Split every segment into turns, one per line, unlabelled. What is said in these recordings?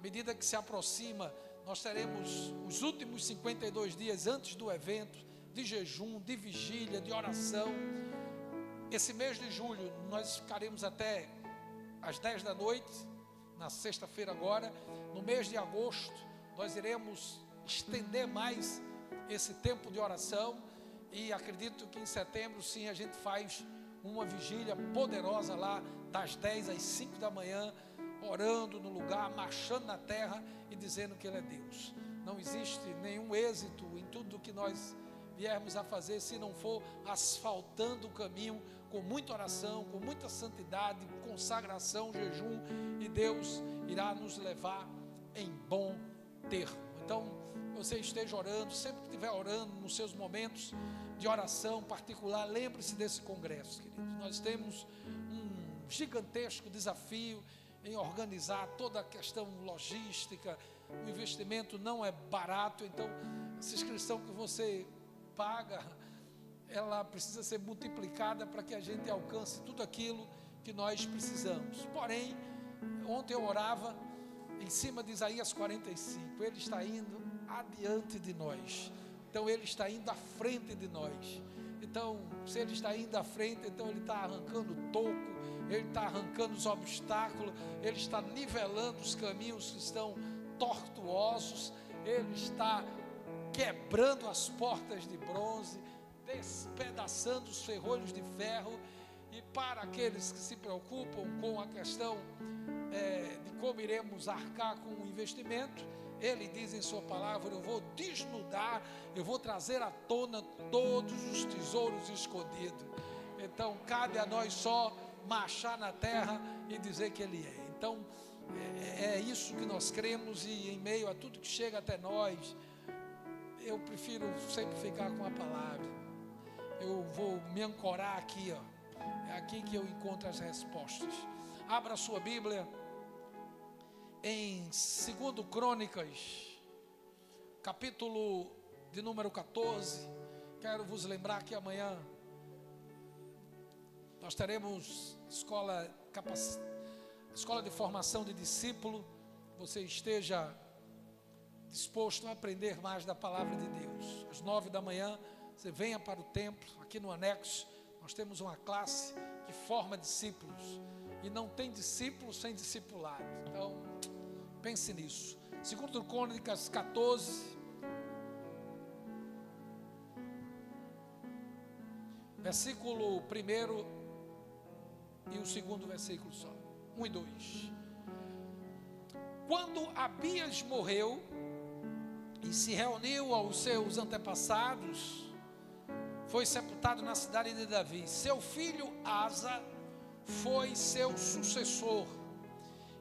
medida que se aproxima, nós teremos os últimos 52 dias antes do evento, de jejum, de vigília, de oração. Esse mês de julho, nós ficaremos até às 10 da noite, na sexta-feira agora. No mês de agosto, nós iremos estender mais esse tempo de oração. E acredito que em setembro, sim, a gente faz uma vigília poderosa lá, das 10 às 5 da manhã, orando no lugar, marchando na terra e dizendo que Ele é Deus. Não existe nenhum êxito em tudo que nós viermos a fazer se não for asfaltando o caminho com muita oração, com muita santidade, consagração, jejum, e Deus irá nos levar em bom termo. Então, você esteja orando, sempre que estiver orando, nos seus momentos de oração particular, lembre-se desse congresso, queridos. Nós temos um gigantesco desafio em organizar toda a questão logística. O investimento não é barato, então essa inscrição que você paga, ela precisa ser multiplicada para que a gente alcance tudo aquilo que nós precisamos. Porém, ontem eu orava em cima de Isaías 45, Ele está indo adiante de nós, então Ele está indo à frente de nós. Então, se Ele está indo à frente, então Ele está arrancando o toco, Ele está arrancando os obstáculos, Ele está nivelando os caminhos que estão tortuosos, Ele está quebrando as portas de bronze, despedaçando os ferrolhos de ferro. E para aqueles que se preocupam com a questão de como iremos arcar com o investimento, Ele diz em sua palavra: eu vou desnudar, eu vou trazer à tona todos os tesouros escondidos. Então cabe a nós só marchar na terra e dizer que Ele é. Então é isso que nós cremos, e em meio a tudo que chega até nós, eu prefiro sempre ficar com a palavra. Eu vou me ancorar aqui, é aqui que eu encontro as respostas. Abra a sua Bíblia em 2 Crônicas, capítulo de número 14. Quero vos lembrar que amanhã nós teremos escola de formação de discípulo. Você esteja disposto a aprender mais da palavra de Deus. Às 9 da manhã, você venha para o templo. Aqui no anexo, nós temos uma classe que forma discípulos, e não tem discípulo sem discipulado. Então, pense nisso. 2 Crônicas 14, versículo 1 e o segundo versículo só, 1 e 2. Quando Abias morreu e se reuniu aos seus antepassados, foi sepultado na cidade de Davi. Seu filho Asa foi seu sucessor,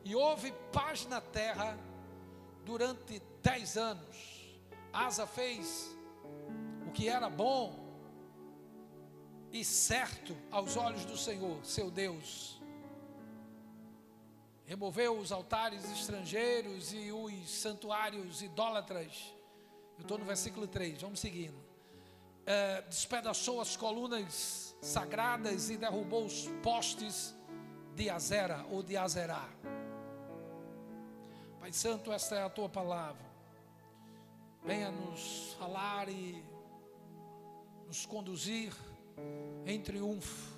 e houve paz na terra durante 10 anos. Asa fez o que era bom e certo aos olhos do Senhor, seu Deus. Removeu os altares estrangeiros e os santuários idólatras. Eu estou no versículo 3, vamos seguindo. Despedaçou as colunas sagradas e derrubou os postes de Azera ou de Azerá. Pai Santo, esta é a tua palavra. Venha nos falar e nos conduzir em triunfo,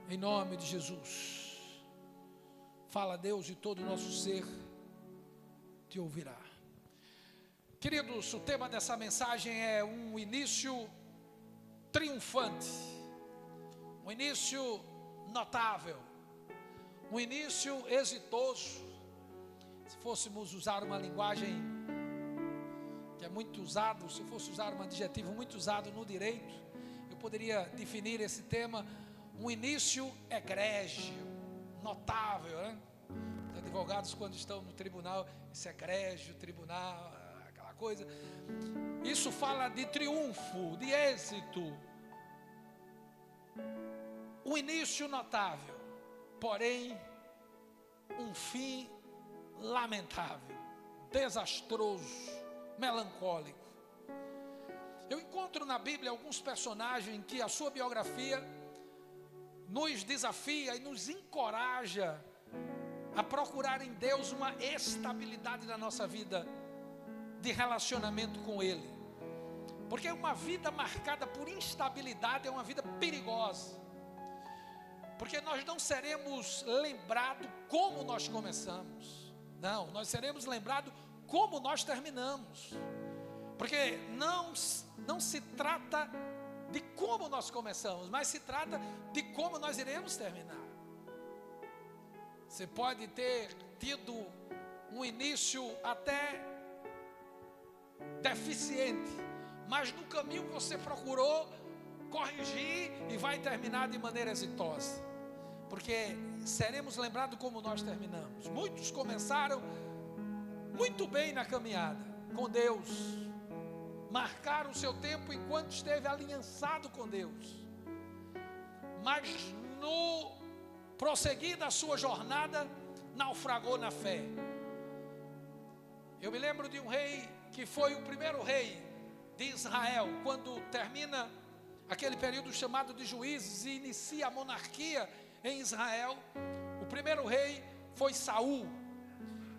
em nome de Jesus. Fala, Deus, e todo o nosso ser te ouvirá. Queridos, o tema dessa mensagem é um início triunfante, um início notável, um início exitoso. Se fôssemos usar uma linguagem que é muito usado, se fosse usar um adjetivo muito usado no direito, eu poderia definir esse tema: um início egrégio, notável, né? Os advogados, quando estão no tribunal, esse egrégio, tribunal, aquela coisa, isso fala de triunfo, de êxito. Um início notável, porém um fim lamentável, desastroso, melancólico. Eu encontro na Bíblia alguns personagens que a sua biografia nos desafia e nos encoraja a procurar em Deus uma estabilidade na nossa vida de relacionamento com Ele. Porque uma vida marcada por instabilidade é uma vida perigosa. Porque nós não seremos lembrados como nós começamos. Não, nós seremos lembrados como nós terminamos. Porque não se trata de como nós começamos, mas se trata de como nós iremos terminar. Você pode ter tido um início até deficiente, mas no caminho você procurou corrigir e vai terminar de maneira exitosa. Porque seremos lembrados como nós terminamos. Muitos começaram muito bem na caminhada com Deus, marcaram o seu tempo enquanto esteve aliançado com Deus, mas no prosseguir da sua jornada, naufragou na fé. Eu me lembro de um rei que foi o primeiro rei de Israel, quando termina aquele período chamado de juízes e inicia a monarquia em Israel. O primeiro rei foi Saul,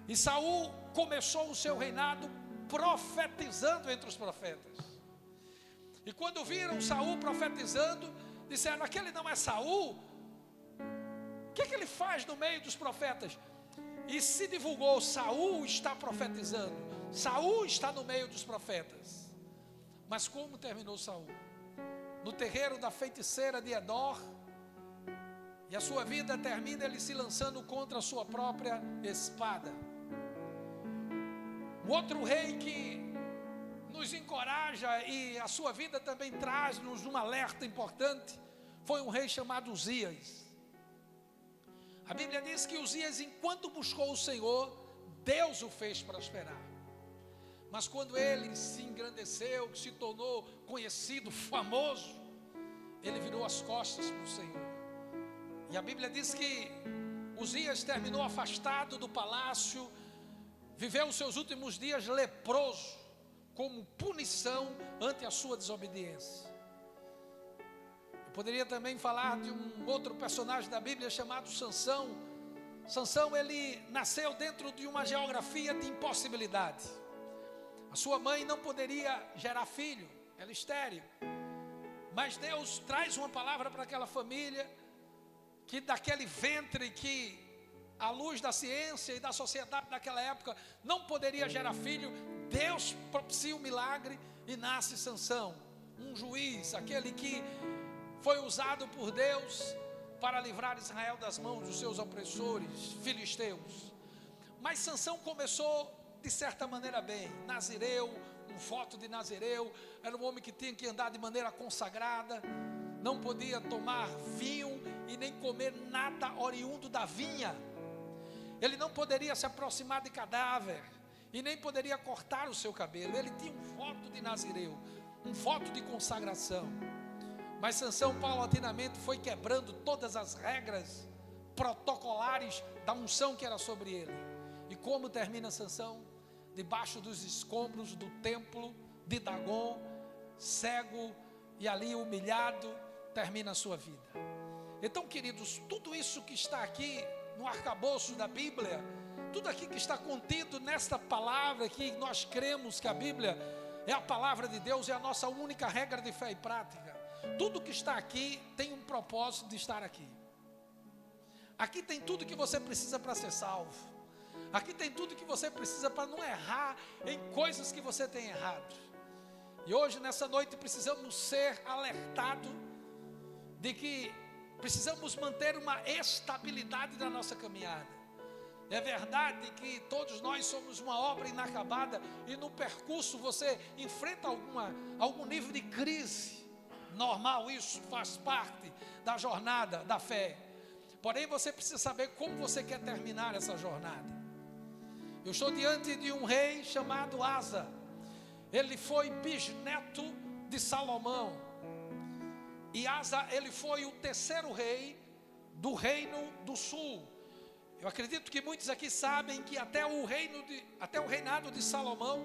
e Saul começou o seu reinado profetizando entre os profetas. E quando viram Saul profetizando, disseram: aquele não é Saul? O que ele faz no meio dos profetas? E se divulgou: Saul está profetizando, Saul está no meio dos profetas. Mas como terminou Saul? No terreiro da feiticeira de Endor. E a sua vida termina ele se lançando contra a sua própria espada. O outro rei que nos encoraja, e a sua vida também traz-nos um alerta importante, foi um rei chamado Uzias. A Bíblia diz que Uzias, enquanto buscou o Senhor, Deus o fez prosperar. Mas quando ele se engrandeceu, se tornou conhecido, famoso, ele virou as costas para o Senhor. E a Bíblia diz que Uzias terminou afastado do palácio, viveu os seus últimos dias leproso, como punição ante a sua desobediência. Eu poderia também falar de um outro personagem da Bíblia chamado Sansão. Sansão, ele nasceu dentro de uma geografia de impossibilidade. A sua mãe não poderia gerar filho, ela é estéril. Mas Deus traz uma palavra para aquela família, que daquele ventre que à luz da ciência e da sociedade daquela época não poderia gerar filho, Deus propicia um milagre e nasce Sansão, um juiz, aquele que foi usado por Deus para livrar Israel das mãos dos seus opressores filisteus. Mas Sansão começou de certa maneira bem, nazireu, um voto de nazireu, era um homem que tinha que andar de maneira consagrada, não podia tomar vinho e nem comer nada oriundo da vinha. Ele não poderia se aproximar de cadáver e nem poderia cortar o seu cabelo. Ele tinha um voto de nazireu, um voto de consagração. Mas Sansão paulatinamente foi quebrando todas as regras protocolares da unção que era sobre ele. E como termina Sansão? Debaixo dos escombros do templo de Dagon, cego e ali humilhado, termina a sua vida. Então, queridos, tudo isso que está aqui no arcabouço da Bíblia, tudo aqui que está contido nesta palavra, que nós cremos que a Bíblia é a palavra de Deus, é a nossa única regra de fé e prática. Tudo que está aqui tem um propósito de estar aqui. Aqui tem tudo que você precisa para ser salvo. Aqui tem tudo que você precisa para não errar em coisas que você tem errado. E hoje, nessa noite, precisamos ser alertados de que precisamos manter uma estabilidade na nossa caminhada. É verdade que todos nós somos uma obra inacabada e no percurso você enfrenta algum nível de crise. Normal, isso faz parte da jornada da fé. Porém, você precisa saber como você quer terminar essa jornada. Eu estou diante de um rei chamado Asa. Ele foi bisneto de Salomão. E Asa, ele foi o terceiro rei do reino do sul. Eu acredito que muitos aqui sabem que até o reinado de Salomão,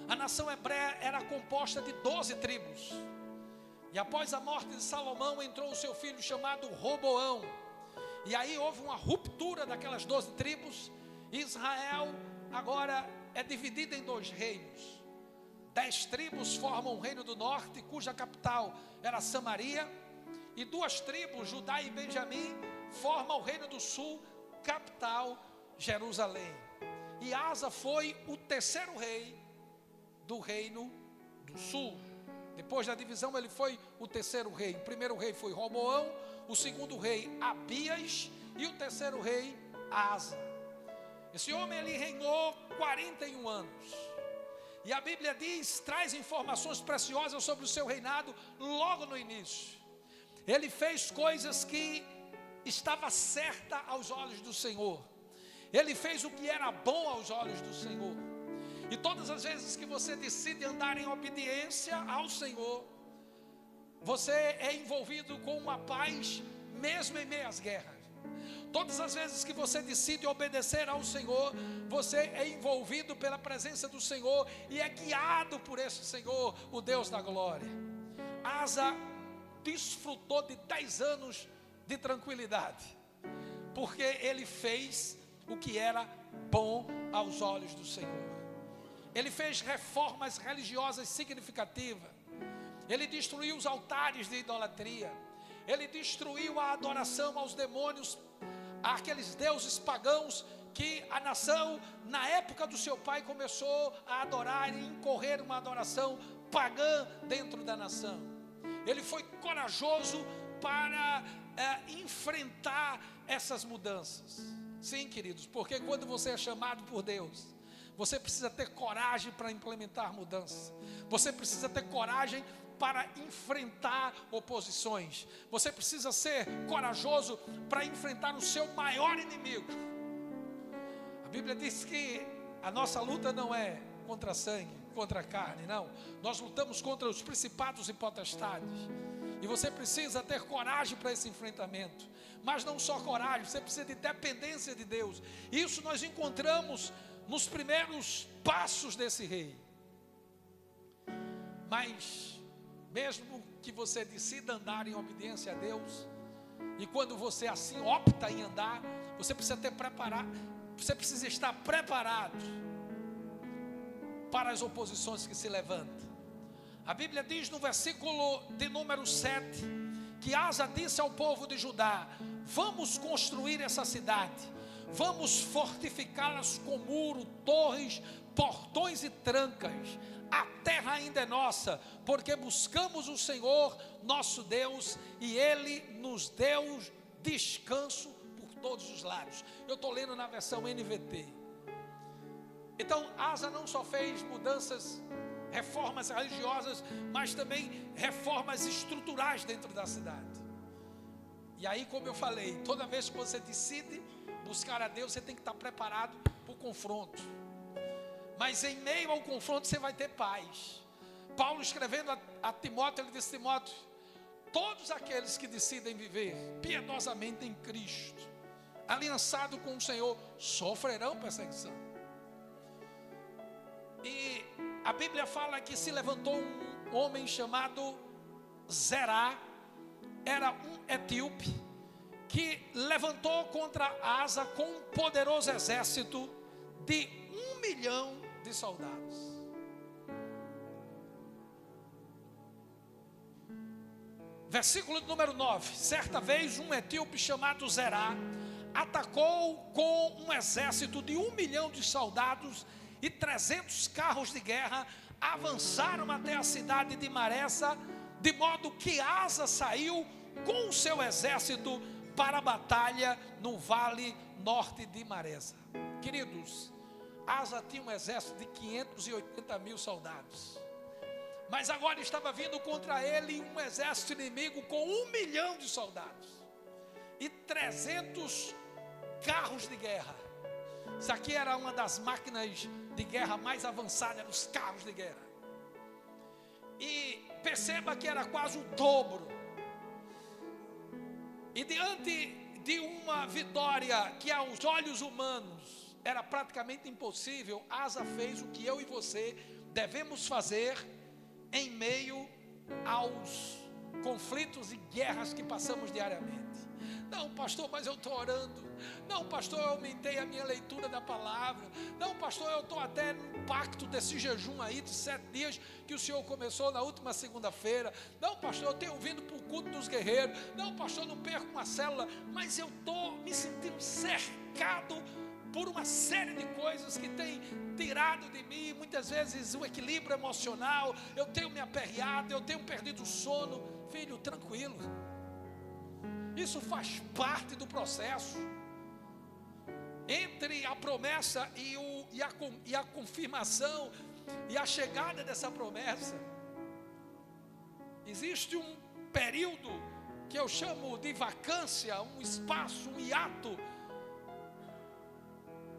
a nação hebreia era composta de 12 tribos. E após a morte de Salomão, entrou o seu filho chamado Roboão. E aí houve uma ruptura daquelas 12 tribos. Israel agora é dividido em 2 reinos. 10 tribos formam o reino do norte, cuja capital era Samaria. E 2 tribos, Judá e Benjamim, formam o reino do sul, capital Jerusalém. E Asa foi o 3º rei do reino do sul. Depois da divisão ele foi o 3º rei. O primeiro rei foi Roboão, o segundo rei Abias e o 3º rei Asa. Esse homem ele reinou 41 anos. E a Bíblia traz informações preciosas sobre o seu reinado logo no início. Ele fez coisas que estava certa aos olhos do Senhor. Ele fez o que era bom aos olhos do Senhor. E todas as vezes que você decide andar em obediência ao Senhor, você é envolvido com uma paz, mesmo em meio às guerras. Todas as vezes que você decide obedecer ao Senhor, você é envolvido pela presença do Senhor e é guiado por esse Senhor, o Deus da glória. Asa desfrutou de 10 anos de tranquilidade, porque ele fez o que era bom aos olhos do Senhor. Ele fez reformas religiosas significativas. Ele destruiu os altares de idolatria. Ele destruiu a adoração aos demônios, àqueles deuses pagãos que a nação, na época do seu pai, começou a adorar e incorrer uma adoração pagã dentro da nação. Ele foi corajoso para enfrentar essas mudanças. Sim, queridos, porque quando você é chamado por Deus, você precisa ter coragem para implementar mudanças. Você precisa ter coragem para enfrentar oposições. Você precisa ser corajoso para enfrentar o seu maior inimigo. A Bíblia diz que a nossa luta não é contra sangue, contra carne, não. Nós lutamos contra os principados e potestades. E você precisa ter coragem para esse enfrentamento. Mas não só coragem, você precisa de dependência de Deus. Isso nós encontramos nos primeiros passos desse rei. Mas mesmo que você decida andar em obediência a Deus, e quando você assim opta em andar, você precisa estar preparado para as oposições que se levantam. A Bíblia diz no versículo de número 7, que Asa disse ao povo de Judá: vamos construir essa cidade, vamos fortificá-las com muro, torres, portões e trancas. A terra ainda é nossa, porque buscamos o Senhor nosso Deus, e Ele nos deu descanso por todos os lados. Eu estou lendo na versão NVT. Então Asa não só fez mudanças, reformas religiosas, mas também reformas estruturais dentro da cidade. E aí, como eu falei, toda vez que você decide buscar a Deus, você tem que estar preparado para o confronto. Mas em meio ao confronto você vai ter paz. Paulo, escrevendo a Timóteo, ele disse: Timóteo, todos aqueles que decidem viver piedosamente em Cristo, aliançado com o Senhor, sofrerão perseguição. E a Bíblia fala que se levantou um homem chamado Zerá, era um etíope, que levantou contra Asa com um poderoso exército de 1 milhão de soldados. Versículo número 9. Certa vez um etíope chamado Zerá atacou com um exército de 1 milhão de soldados e 300 carros de guerra. Avançaram até a cidade de Maressa, de modo que Asa saiu com o seu exército para a batalha no vale norte de Maressa. Queridos, Asa tinha um exército de 580 mil soldados, mas agora estava vindo contra ele um exército inimigo com 1 milhão de soldados e 300 carros de guerra. Isso aqui era uma das máquinas de guerra mais avançadas, os carros de guerra. E perceba que era quase o dobro. E diante de uma vitória que aos olhos humanos era praticamente impossível, Asa fez o que eu e você devemos fazer em meio aos conflitos e guerras que passamos diariamente. Não, pastor, mas eu estou orando. Não, pastor, eu aumentei a minha leitura da palavra. Não, pastor, eu estou até no pacto desse jejum aí de 7 dias que o senhor começou na última segunda-feira. Não, pastor, eu tenho vindo para o culto dos guerreiros. Não, pastor, eu não perco uma célula. Mas eu estou me sentindo cercado por uma série de coisas que tem tirado de mim, muitas vezes, o equilíbrio emocional. Eu tenho me aperreado, eu tenho perdido o sono. Filho, tranquilo. Isso faz parte do processo. Entre a promessa e a confirmação e a chegada dessa promessa, existe um período que eu chamo de vacância, um espaço, um hiato,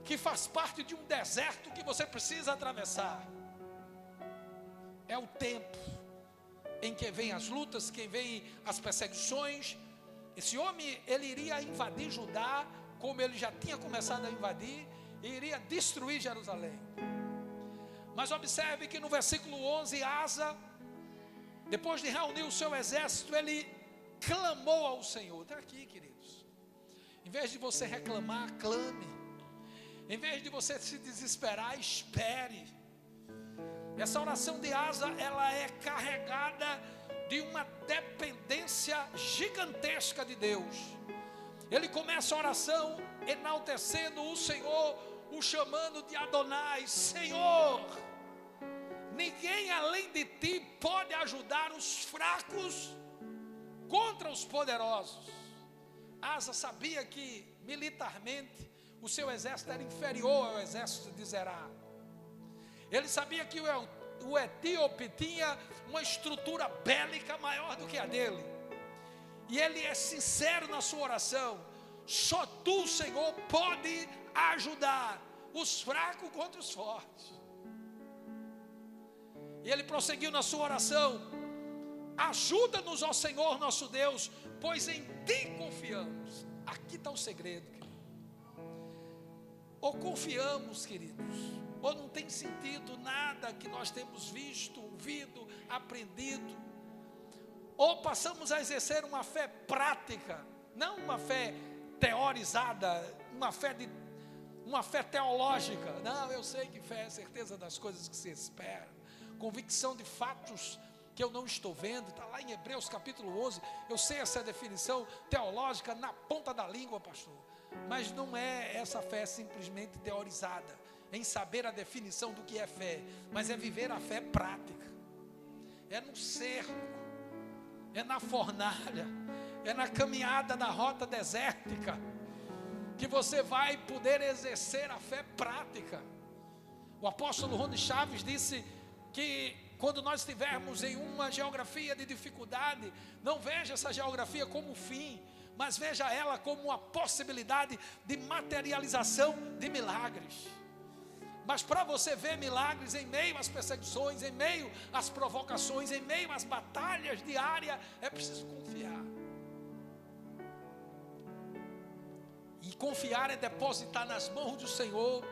que faz parte de um deserto que você precisa atravessar. É o tempo em que vem as lutas, que vem as perseguições. Esse homem, ele iria invadir Judá, como ele já tinha começado a invadir, e iria destruir Jerusalém. Mas observe que no versículo 11, Asa, depois de reunir o seu exército, ele clamou ao Senhor. Está aqui, queridos. Em vez de você reclamar, clame. Em vez de você se desesperar, espere. Essa oração de Asa, ela é carregada de uma dependência gigantesca de Deus. Ele começa a oração enaltecendo o Senhor, o chamando de Adonai. Senhor, ninguém além de ti pode ajudar os fracos contra os poderosos. Asa sabia que militarmente o seu exército era inferior ao exército de Zerá. Ele sabia que o etíope tinha uma estrutura bélica maior do que a dele. E ele é sincero na sua oração: só tu, Senhor, pode ajudar os fracos contra os fortes. E ele prosseguiu na sua oração: ajuda-nos, ó Senhor nosso Deus, pois em ti confiamos. Aqui está o segredo. Ou confiamos, queridos, ou não tem sentido nada que nós temos visto, ouvido, aprendido. Ou passamos a exercer uma fé prática, não uma fé teorizada, uma fé teológica. Não, eu sei que fé é certeza das coisas que se espera, convicção de fatos que eu não estou vendo. Está lá em Hebreus capítulo 11, eu sei essa definição teológica na ponta da língua, pastor. Mas não é essa fé simplesmente teorizada, em saber a definição do que é fé, mas é viver a fé prática. É no cerco, é na fornalha, é na caminhada da rota desértica, que você vai poder exercer a fé prática. O apóstolo Rony Chaves disse que quando nós estivermos em uma geografia de dificuldade, não veja essa geografia como fim, mas veja ela como uma possibilidade de materialização de milagres. Mas para você ver milagres em meio às perseguições, em meio às provocações, em meio às batalhas diárias, é preciso confiar. E confiar é depositar nas mãos do Senhor,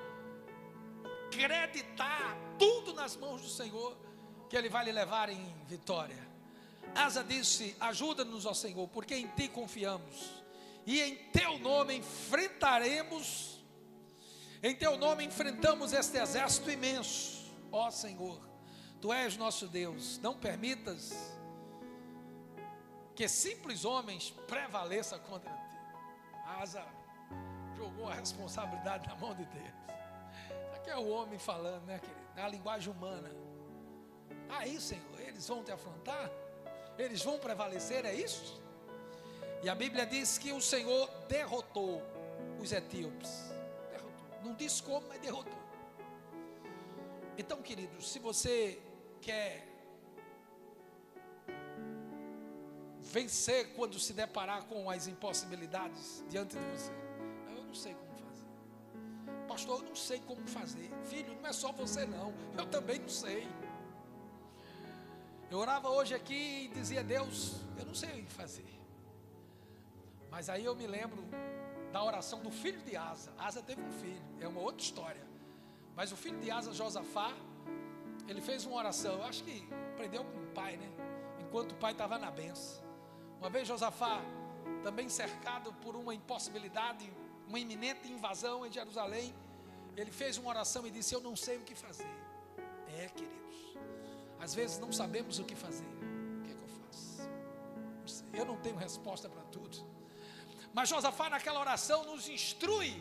acreditar tudo nas mãos do Senhor, que Ele vai lhe levar em vitória. Asa disse: ajuda-nos, ó Senhor, porque em ti confiamos, e em teu nome enfrentamos este exército imenso. Ó Senhor, tu és nosso Deus, não permitas que simples homens prevaleçam contra ti. Asa jogou a responsabilidade na mão de Deus. Isso aqui é o homem falando, né, querido? Na linguagem humana. Aí, Senhor, eles vão te afrontar? Eles vão prevalecer, é isso? E a Bíblia diz que o Senhor derrotou os etíopes. Derrotou. Não diz como, mas derrotou. Então, queridos, se você quer vencer quando se deparar com as impossibilidades diante de você, eu não sei como fazer. Pastor, eu não sei como fazer. Filho, não é só você não, eu também não sei. Eu orava hoje aqui e dizia: Deus, eu não sei o que fazer. Mas aí eu me lembro da oração do filho de Asa. Asa teve um filho, é uma outra história. Mas o filho de Asa, Josafá, ele fez uma oração. Eu acho que aprendeu com o pai, né? Enquanto o pai estava na benção. Uma vez Josafá também cercado por uma impossibilidade, uma iminente invasão em Jerusalém, ele fez uma oração e disse: eu não sei o que fazer. Queridos, às vezes não sabemos o que fazer. O que é que eu faço? Não sei, eu não tenho resposta para tudo. Mas Josafá naquela oração nos instrui,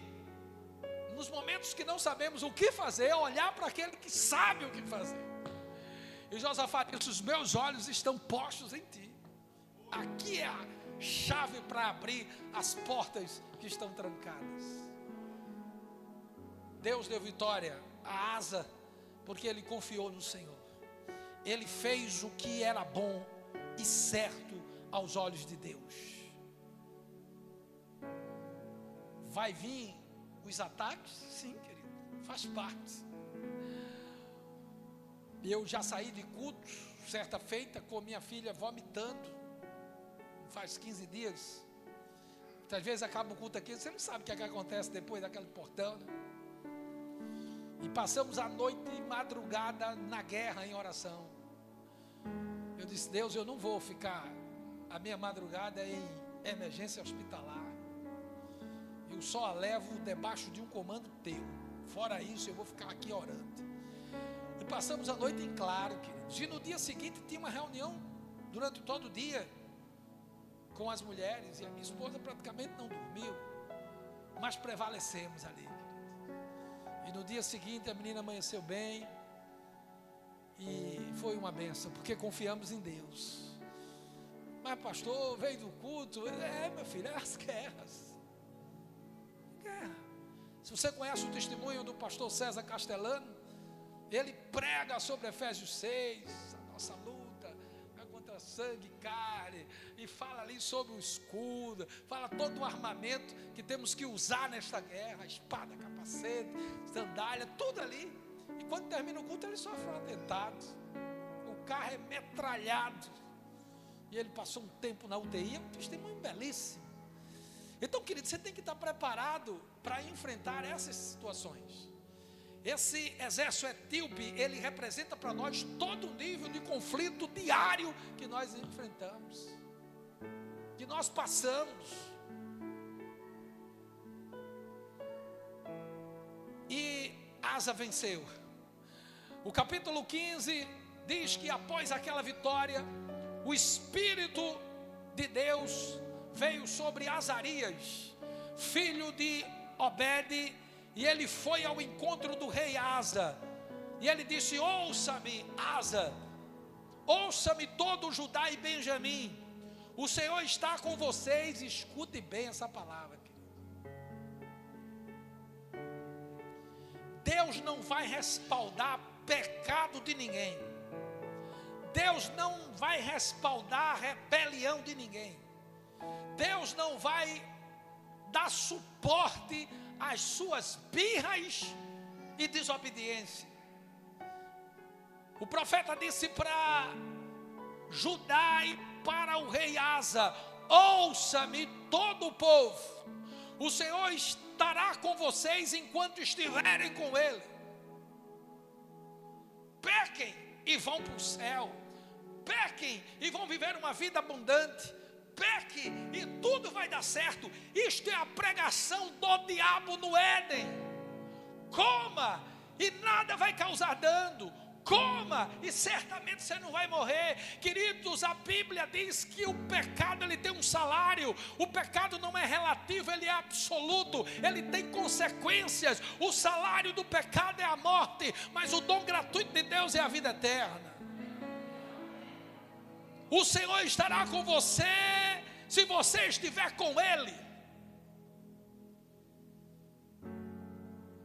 nos momentos que não sabemos o que fazer, a olhar para aquele que sabe o que fazer. E Josafá disse: os meus olhos estão postos em ti. Aqui é a chave para abrir as portas que estão trancadas. Deus deu vitória a Asa, porque ele confiou no Senhor. Ele fez o que era bom e certo aos olhos de Deus. Vai vir os ataques? Sim, querido, faz parte. Eu já saí de culto certa feita com minha filha vomitando, faz 15 dias. Muitas vezes acaba o culto aqui, você não sabe o que é que acontece depois daquele portão, né? E passamos a noite e madrugada na guerra em oração. Eu disse: Deus, eu não vou ficar a minha madrugada em emergência hospitalar. Eu só a levo debaixo de um comando teu. Fora isso, eu vou ficar aqui orando. E passamos a noite em claro, queridos. E no dia seguinte tinha uma reunião durante todo o dia com as mulheres. E a minha esposa praticamente não dormiu, mas prevalecemos ali. E no dia seguinte a menina amanheceu bem. E foi uma bênção, porque confiamos em Deus. Mas pastor, veio do culto. Meu filho, é as guerras. Se você conhece o testemunho do pastor César Castellano, ele prega sobre Efésios 6, a nossa luta é contra sangue e carne, e fala ali sobre o escudo, fala todo o armamento que temos que usar nesta guerra, a espada, capacete, sandália, tudo ali. E quando termina o culto, ele sofre um atentado, o carro é metralhado, e ele passou um tempo na UTI. É um testemunho belíssimo. Então, querido, você tem que estar preparado para enfrentar essas situações. Esse exército etíope, ele representa para nós todo o nível de conflito diário que nós enfrentamos, que nós passamos. E Asa venceu. O capítulo 15 diz que após aquela vitória, o Espírito de Deus veio sobre Azarias, filho de Obed, e ele foi ao encontro do rei Asa, e ele disse: ouça-me, Asa, ouça-me todo Judá e Benjamim, o Senhor está com vocês. Escute bem essa palavra, querido. Deus não vai respaldar pecado de ninguém. Deus não vai respaldar rebelião de ninguém. Deus não vai dar suporte às suas birras e desobediência. O profeta disse para Judá e para o rei Asa: ouça-me todo o povo, o Senhor estará com vocês enquanto estiverem com ele. Pequem e vão para o céu, pequem e vão viver uma vida abundante, peque e tudo vai dar certo. Isto é a pregação do diabo no Éden. Coma e nada vai causar dano. Coma e certamente você não vai morrer. Queridos, a Bíblia diz que o pecado, ele tem um salário. O pecado não é relativo, ele é absoluto. Ele tem consequências. O salário do pecado é a morte, mas o dom gratuito de Deus é a vida eterna. O Senhor estará com você se você estiver com Ele.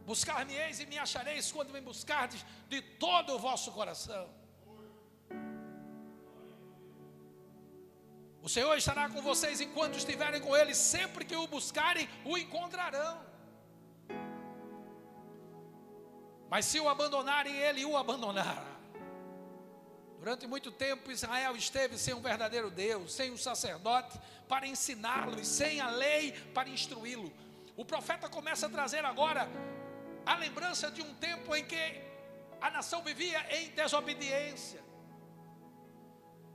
Buscar-me-eis e me achareis quando me buscardes de todo o vosso coração. O Senhor estará com vocês enquanto estiverem com Ele. Sempre que o buscarem, o encontrarão. Mas se o abandonarem, Ele o abandonará. Durante muito tempo Israel esteve sem um verdadeiro Deus, sem um sacerdote para ensiná-lo e sem a lei para instruí-lo. O profeta começa a trazer agora a lembrança de um tempo em que a nação vivia em desobediência.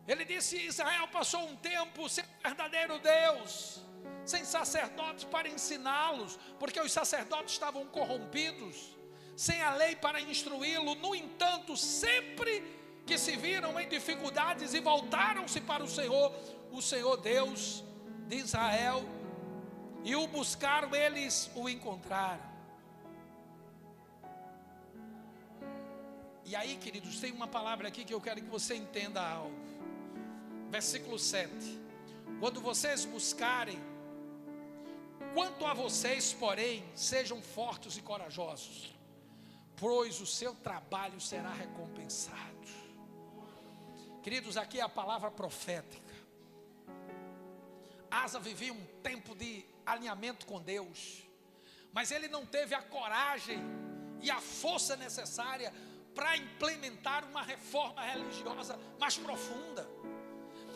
Ele disse: Israel passou um tempo sem um verdadeiro Deus, sem sacerdotes para ensiná-los, porque os sacerdotes estavam corrompidos, sem a lei para instruí-lo. No entanto, sempre que se viram em dificuldades e voltaram-se para o Senhor Deus de Israel, e o buscaram, eles o encontraram. E aí, queridos, tem uma palavra aqui que eu quero que você entenda algo. Versículo 7. Quando vocês buscarem, quanto a vocês, porém, sejam fortes e corajosos, pois o seu trabalho será recompensado. Queridos, aqui é a palavra profética. Asa vivia um tempo de alinhamento com Deus, mas ele não teve a coragem e a força necessária para implementar uma reforma religiosa mais profunda.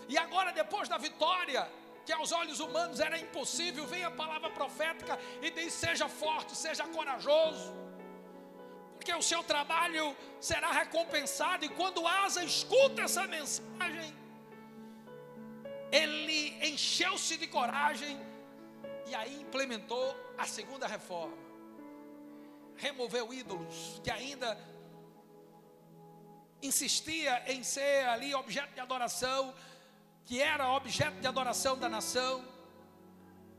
E agora, depois da vitória, que aos olhos humanos era impossível, vem a palavra profética e diz: seja forte, seja corajoso, porque o seu trabalho será recompensado. E quando Asa escuta essa mensagem, ele encheu-se de coragem e aí implementou a segunda reforma. Removeu ídolos que ainda insistia em ser ali objeto de adoração, que era objeto de adoração da nação.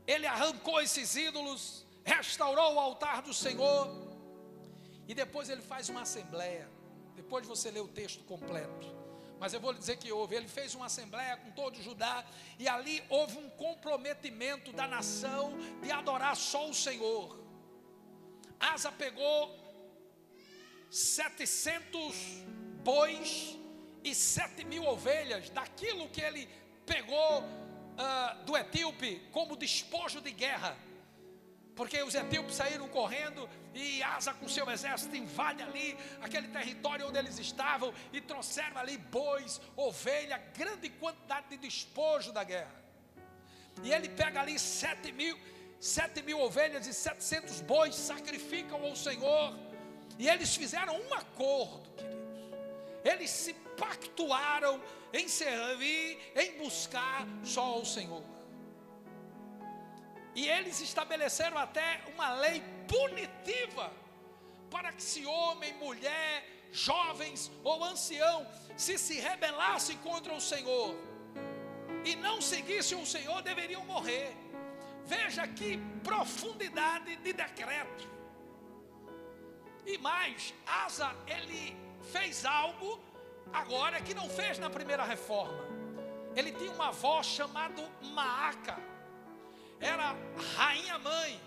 Ele arrancou esses ídolos, restaurou o altar do Senhor, e depois ele faz uma assembleia. Depois você lê o texto completo, mas eu vou lhe dizer que ele fez uma assembleia com todo Judá, e ali houve um comprometimento da nação de adorar só o Senhor. Asa pegou 700 bois e 7.000 ovelhas, daquilo que ele pegou do etíope como despojo de guerra, porque os etíopes saíram correndo, e Asa com seu exército invade ali aquele território onde eles estavam, e trouxeram ali bois, ovelha, grande quantidade de despojo da guerra. E ele pega ali 7.000 ovelhas e 700 bois, sacrificam ao Senhor, e eles fizeram um acordo, queridos. Eles se pactuaram em servir, em buscar só ao Senhor. E eles estabeleceram até uma lei punitiva para que se homem, mulher, jovens ou ancião se rebelasse contra o Senhor e não seguisse o Senhor, deveriam morrer. Veja que profundidade de decreto. E mais, Asa, ele fez algo agora que não fez na primeira reforma. Ele tinha uma avó chamada Maaca, era rainha mãe.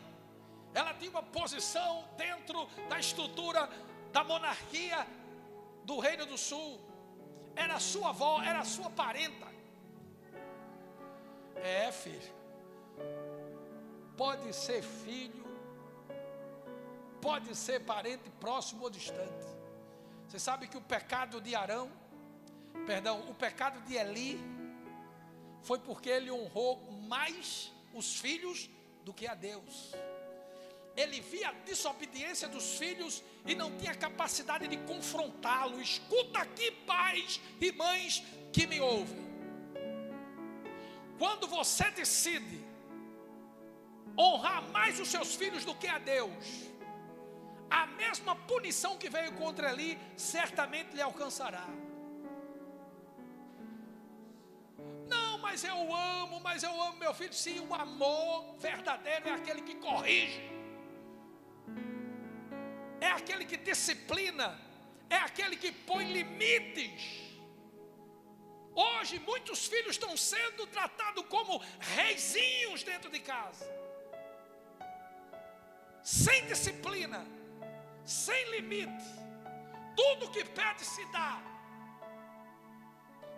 Ela tinha uma posição dentro da estrutura da monarquia do Reino do Sul. Era sua avó, era sua parenta. Filho, pode ser filho, pode ser parente próximo ou distante. Você sabe que o pecado de o pecado de Eli foi porque ele honrou mais os filhos do que a Deus. Ele via a desobediência dos filhos e não tinha capacidade de confrontá-lo. Escuta aqui, pais e mães que me ouvem. Quando você decide honrar mais os seus filhos do que a Deus, a mesma punição que veio contra Eli certamente lhe alcançará. Não, mas eu amo meu filho. Sim, o amor verdadeiro é aquele que corrige, é aquele que disciplina, é aquele que põe limites. Hoje muitos filhos estão sendo tratados como reizinhos dentro de casa, sem disciplina, sem limite, tudo que pede se dá.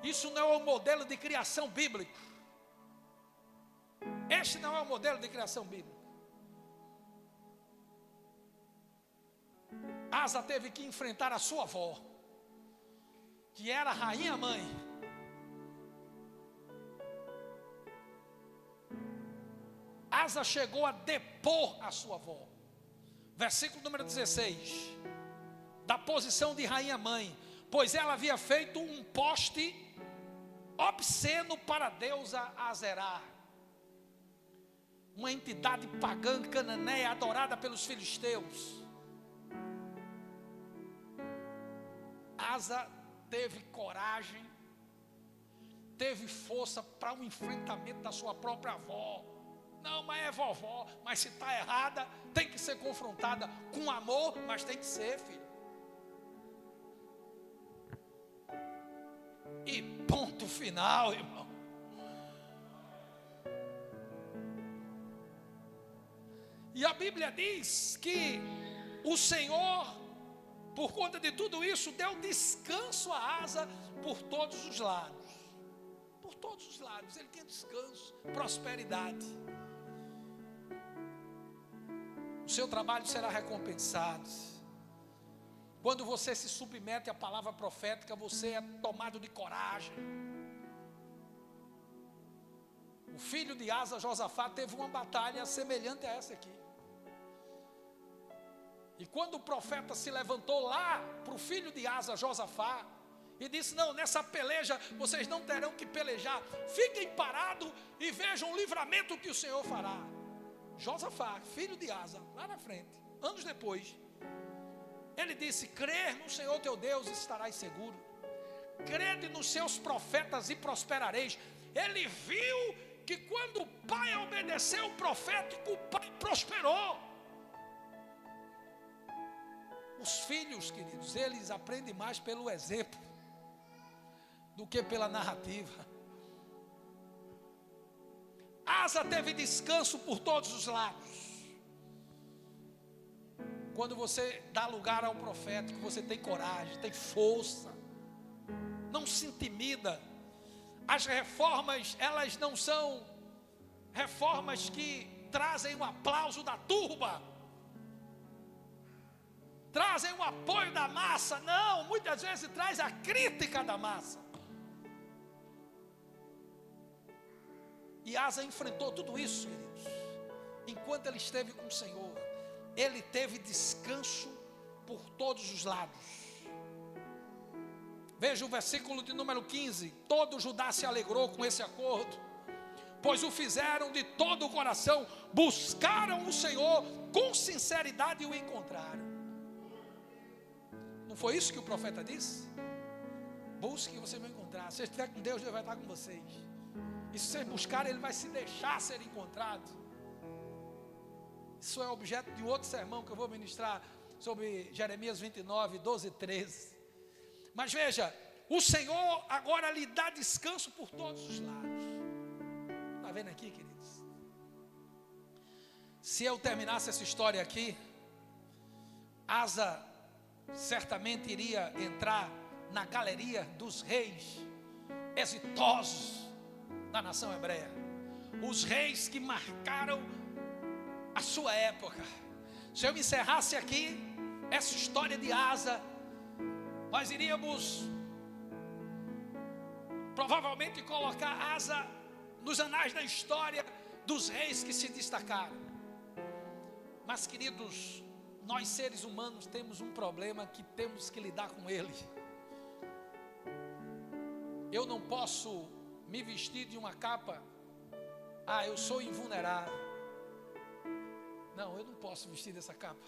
Isso não é o modelo de criação bíblico. Este não é o modelo de criação bíblica. Asa teve que enfrentar a sua avó, que era a rainha mãe. Asa chegou a depor a sua avó. Versículo número 16, da posição de rainha mãe, pois ela havia feito um poste obsceno para a deusa Azerá. uma entidade pagã, cananeia, adorada pelos filisteus. Asa teve coragem, teve força para o enfrentamento da sua própria avó. Não, mas é vovó, mas se está errada, tem que ser confrontada com amor, mas tem que ser, filho. E ponto final, irmão. E a Bíblia diz que o Senhor, por conta de tudo isso, deu descanso a Asa por todos os lados. Por todos os lados, ele tinha descanso, prosperidade. O seu trabalho será recompensado. Quando você se submete à palavra profética, você é tomado de coragem. O filho de Asa, Josafá, teve uma batalha semelhante a essa aqui. E quando o profeta se levantou lá para o filho de Asa, Josafá, e disse: não, nessa peleja vocês não terão que pelejar, fiquem parados e vejam o livramento que o Senhor fará. Josafá, filho de Asa, lá na frente, anos depois, ele disse: crer no Senhor teu Deus e estarás seguro, crede nos seus profetas e prosperareis. Ele viu que quando o pai obedeceu o profético, o pai prosperou. Os filhos, queridos, eles aprendem mais pelo exemplo do que pela narrativa. Asa teve descanso por todos os lados. Quando você dá lugar ao profético, você tem coragem, tem força, não se intimida. As reformas, elas não são reformas que trazem o aplauso da turba, trazem o apoio da massa. Não, muitas vezes traz a crítica da massa. E Asa enfrentou tudo isso, queridos. Enquanto ele esteve com o Senhor, ele teve descanso por todos os lados. Veja o versículo de número 15. Todo Judá se alegrou com esse acordo, pois o fizeram de todo o coração, buscaram o Senhor com sinceridade e o encontraram. Não foi isso que o profeta disse? Busque e você vai encontrar. Se você estiver com Deus, Deus vai estar com vocês. E se vocês buscarem, Ele vai se deixar ser encontrado. Isso é objeto de outro sermão que eu vou ministrar sobre Jeremias 29, 12 e 13. Mas veja, o Senhor agora lhe dá descanso por todos os lados. Está vendo aqui, queridos? Se eu terminasse essa história aqui, Asa certamente iria entrar na galeria dos reis exitosos da nação hebreia. Os reis que marcaram a sua época. Se eu encerrasse aqui essa história de Asa, nós iríamos provavelmente colocar Asa nos anais da história dos reis que se destacaram. Mas, queridos, nós seres humanos temos um problema que temos que lidar com ele. Eu não posso me vestir de uma capa: eu sou invulnerável. Não, eu não posso vestir dessa capa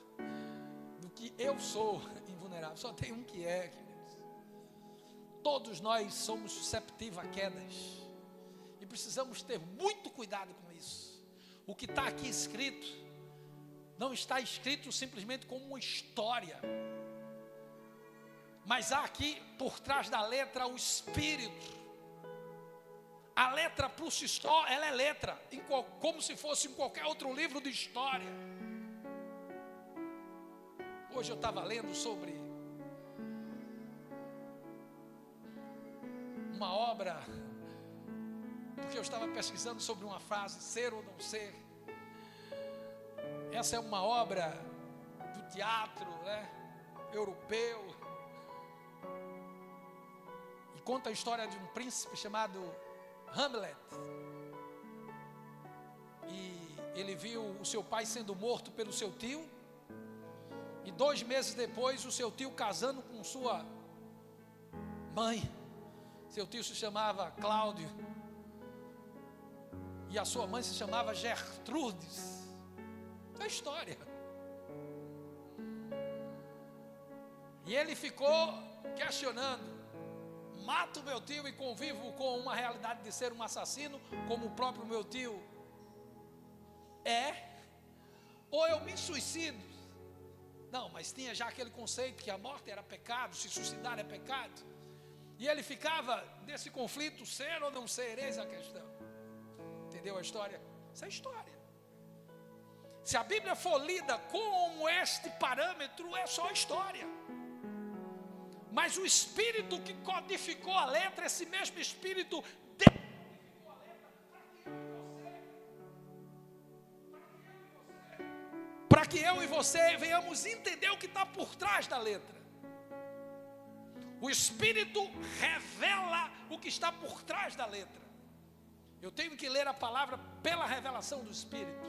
do que eu sou invulnerável. Só tem um que é, queridos. Todos nós somos susceptíveis a quedas e precisamos ter muito cuidado com isso. O que está aqui escrito não está escrito simplesmente como uma história, mas há aqui por trás da letra o Espírito. A letra por si só, ela é letra, como se fosse em qualquer outro livro de história. Hoje eu estava lendo sobre uma obra, porque eu estava pesquisando sobre uma frase, ser ou não ser. Essa é uma obra do teatro, europeu, e conta a história de um príncipe chamado Hamlet. E ele viu o seu pai sendo morto pelo seu tio, e 2 meses depois o seu tio casando com sua mãe. Seu tio se chamava Cláudio. E a sua mãe se chamava Gertrudes. É história. E ele ficou questionando: mato meu tio e convivo com uma realidade de ser um assassino, como o próprio meu tio é? Ou eu me suicido? Não, mas tinha já aquele conceito que a morte era pecado, se suicidar é pecado. E ele ficava nesse conflito, ser ou não ser, eis a questão. Entendeu a história? Essa é a história. Se a Bíblia for lida com este parâmetro, é só história. Mas o Espírito que codificou a letra, esse mesmo Espírito decodificou a letra para que eu e você venhamos entender o que está por trás da letra. O Espírito revela o que está por trás da letra. Eu tenho que ler a palavra pela revelação do Espírito,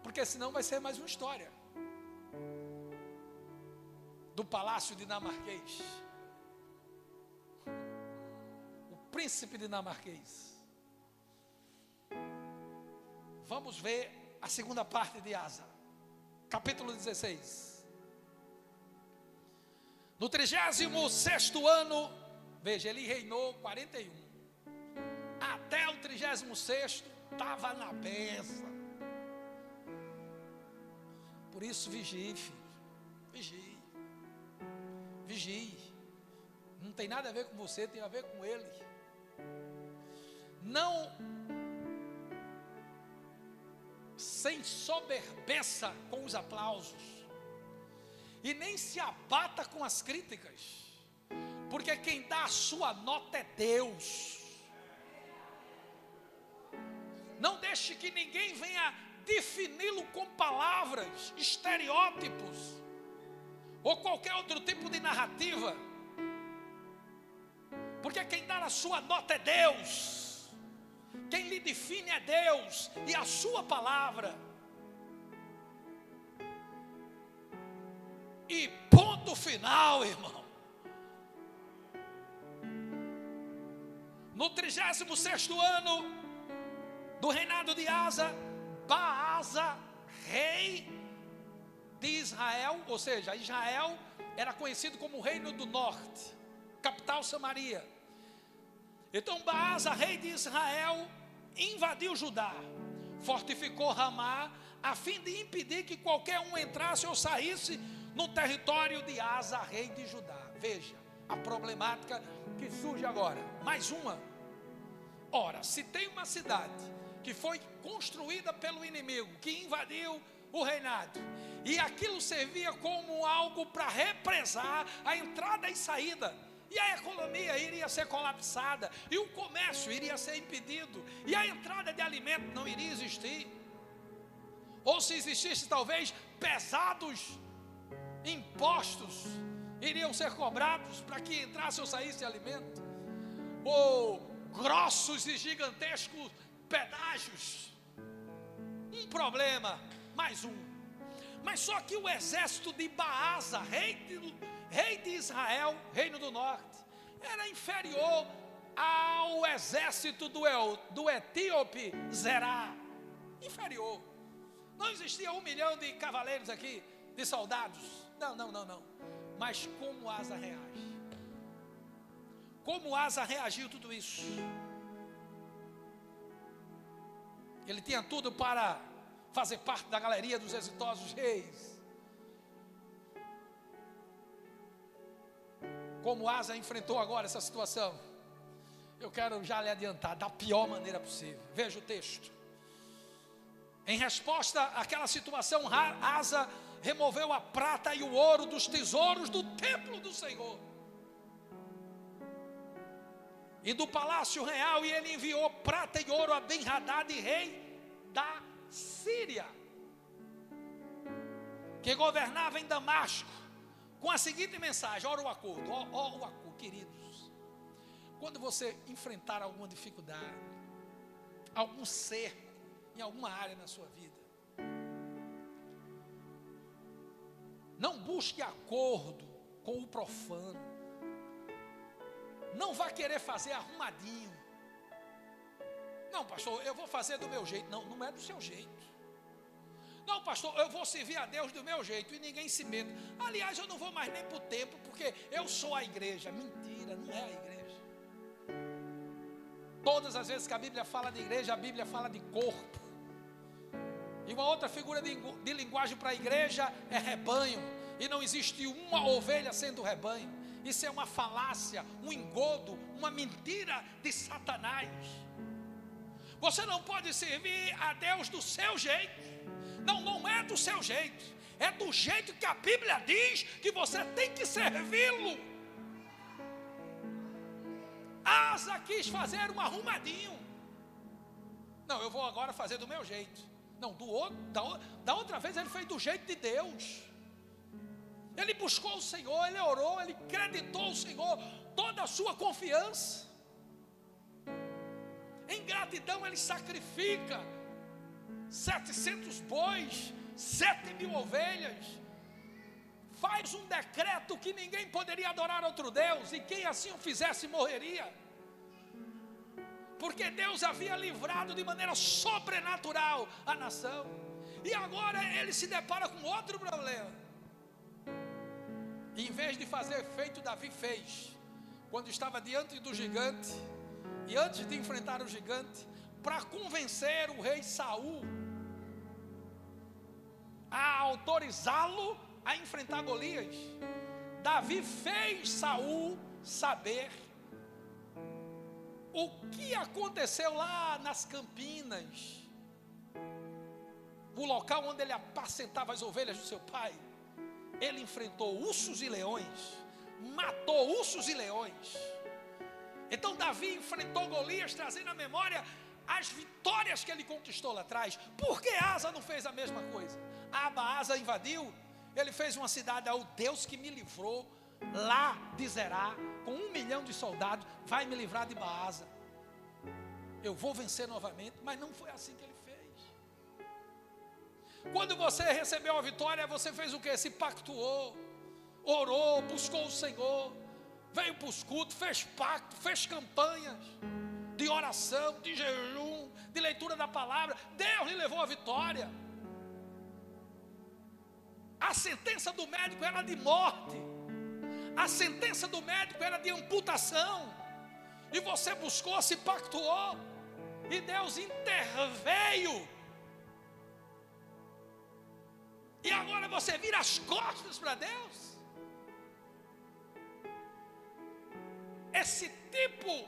porque senão vai ser mais uma história do palácio dinamarquês, o príncipe dinamarquês. Vamos ver a segunda parte de Asa, capítulo 16. No 36º ano, veja, ele reinou 41. Até o 36º estava na benção. Por isso vigie, filho. Vigie. Vigie. Não tem nada a ver com você, tem a ver com ele. Não se ensoberbeça com os aplausos. E nem se abata com as críticas. Porque quem dá a sua nota é Deus. Não deixe que ninguém venha defini-lo com palavras, estereótipos, ou qualquer outro tipo de narrativa. Porque quem dá a sua nota é Deus. Quem lhe define é Deus e a sua palavra. E ponto final, irmão. No 36º ano do reinado de Asa, Baasa, rei de Israel, ou seja, Israel era conhecido como o reino do norte, capital Samaria. Então Baasa, rei de Israel, invadiu Judá, fortificou Ramá, a fim de impedir que qualquer um entrasse ou saísse no território de Asa, rei de Judá. Veja a problemática que surge agora. Mais uma. Ora, se tem uma cidade que foi construída pelo inimigo, que invadiu o reinado, e aquilo servia como algo para represar a entrada e saída, e a economia iria ser colapsada, e o comércio iria ser impedido, e a entrada de alimento não iria existir, ou se existisse talvez pesados impostos iriam ser cobrados para que entrasse ou saísse alimento, ou grossos e gigantescos pedágios. Um problema, mais um. Mas só que o exército de Baasa, rei de Israel, reino do norte, era inferior ao exército do etíope Zerá. Inferior. Não existia 1 milhão de cavaleiros aqui, de soldados. Não. Mas como Asa reage? Como Asa reagiu tudo isso? Ele tinha tudo para fazer parte da galeria dos exitosos reis. Como Asa enfrentou agora essa situação? Eu quero já lhe adiantar, da pior maneira possível. Veja o texto. Em resposta àquela situação, Asa removeu a prata e o ouro dos tesouros do templo do Senhor e do palácio real, e ele enviou prata e ouro a Ben-Hadad, rei da Síria, que governava em Damasco, com a seguinte mensagem. Ora o acordo, ó o acordo, queridos. Quando você enfrentar alguma dificuldade, algum cerco em alguma área na sua vida, não busque acordo com o profano. Não vá querer fazer arrumadinho. Não, pastor, eu vou fazer do meu jeito. Não, não é do seu jeito. Não, pastor, eu vou servir a Deus do meu jeito e ninguém se meta. Aliás, eu não vou mais nem para o templo, porque eu sou a igreja. Mentira, não é a igreja. Todas as vezes que a Bíblia fala de igreja, a Bíblia fala de corpo. E uma outra figura de linguagem para a igreja é rebanho. E não existe uma ovelha sendo rebanho. Isso é uma falácia, um engodo, uma mentira de Satanás. Você não pode servir a Deus do seu jeito. Não é do seu jeito. É do jeito que a Bíblia diz que você tem que servi-lo. Asa quis fazer um arrumadinho. Não, eu vou agora fazer do meu jeito. Não, da outra vez ele fez do jeito de Deus. Ele buscou o Senhor, ele orou, ele creditou o Senhor, toda a sua confiança. Em gratidão ele sacrifica 700 bois, 7.000 ovelhas. Faz um decreto que ninguém poderia adorar outro Deus, e quem assim o fizesse morreria. Porque Deus havia livrado de maneira sobrenatural a nação. E agora ele se depara com outro problema. E em vez de fazer feito Davi fez, quando estava diante do gigante, e antes de enfrentar o gigante, para convencer o rei Saul a autorizá-lo a enfrentar Golias, Davi fez Saul saber o que aconteceu lá nas Campinas, o local onde ele apacentava as ovelhas do seu pai. Ele enfrentou ursos e leões, matou ursos e leões. Então Davi enfrentou Golias, trazendo à memória as vitórias que ele conquistou lá atrás. Por que Asa não fez a mesma coisa? Asa invadiu, ele fez uma cidade ao Deus que me livrou lá de Zerá, com 1 milhão de soldados, vai me livrar de Baasa. Eu vou vencer novamente, mas não foi assim que ele fez. Quando você recebeu a vitória, você fez o que? Se pactuou, orou, buscou o Senhor, veio para os cultos, fez pacto, fez campanhas de oração, de jejum, de leitura da palavra. Deus lhe levou a vitória. A sentença do médico era de morte, a sentença do médico era de amputação, e você buscou, se pactuou, e Deus interveio. E agora você vira as costas para Deus. Esse tipo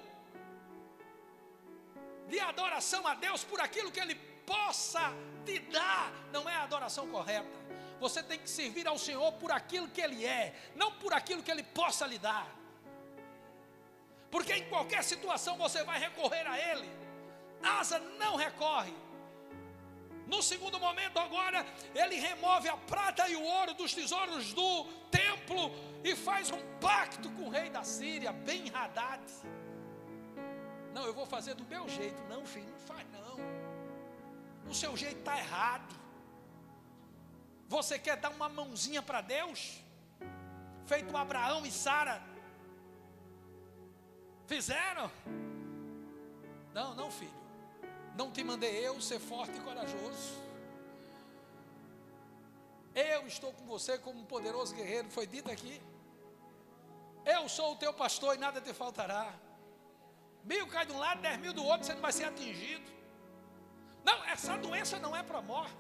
de adoração a Deus por aquilo que Ele possa te dar não é a adoração correta. Você tem que servir ao Senhor por aquilo que Ele é, não por aquilo que Ele possa lhe dar. Porque em qualquer situação você vai recorrer a Ele. Asa não recorre. No segundo momento agora, ele remove a prata e o ouro dos tesouros do templo e faz um pacto com o rei da Síria, Ben-Hadad. Não, eu vou fazer do meu jeito. Não, filho, não faz não. O seu jeito está errado. Você quer dar uma mãozinha para Deus? Feito Abraão e Sara fizeram? Não, filho. Não te mandei eu ser forte e corajoso. Eu estou com você como um poderoso guerreiro, foi dito aqui. Eu sou o teu pastor e nada te faltará. 1000 cai de um lado, 10.000 do outro, você não vai ser atingido. Não, essa doença não é para a morte.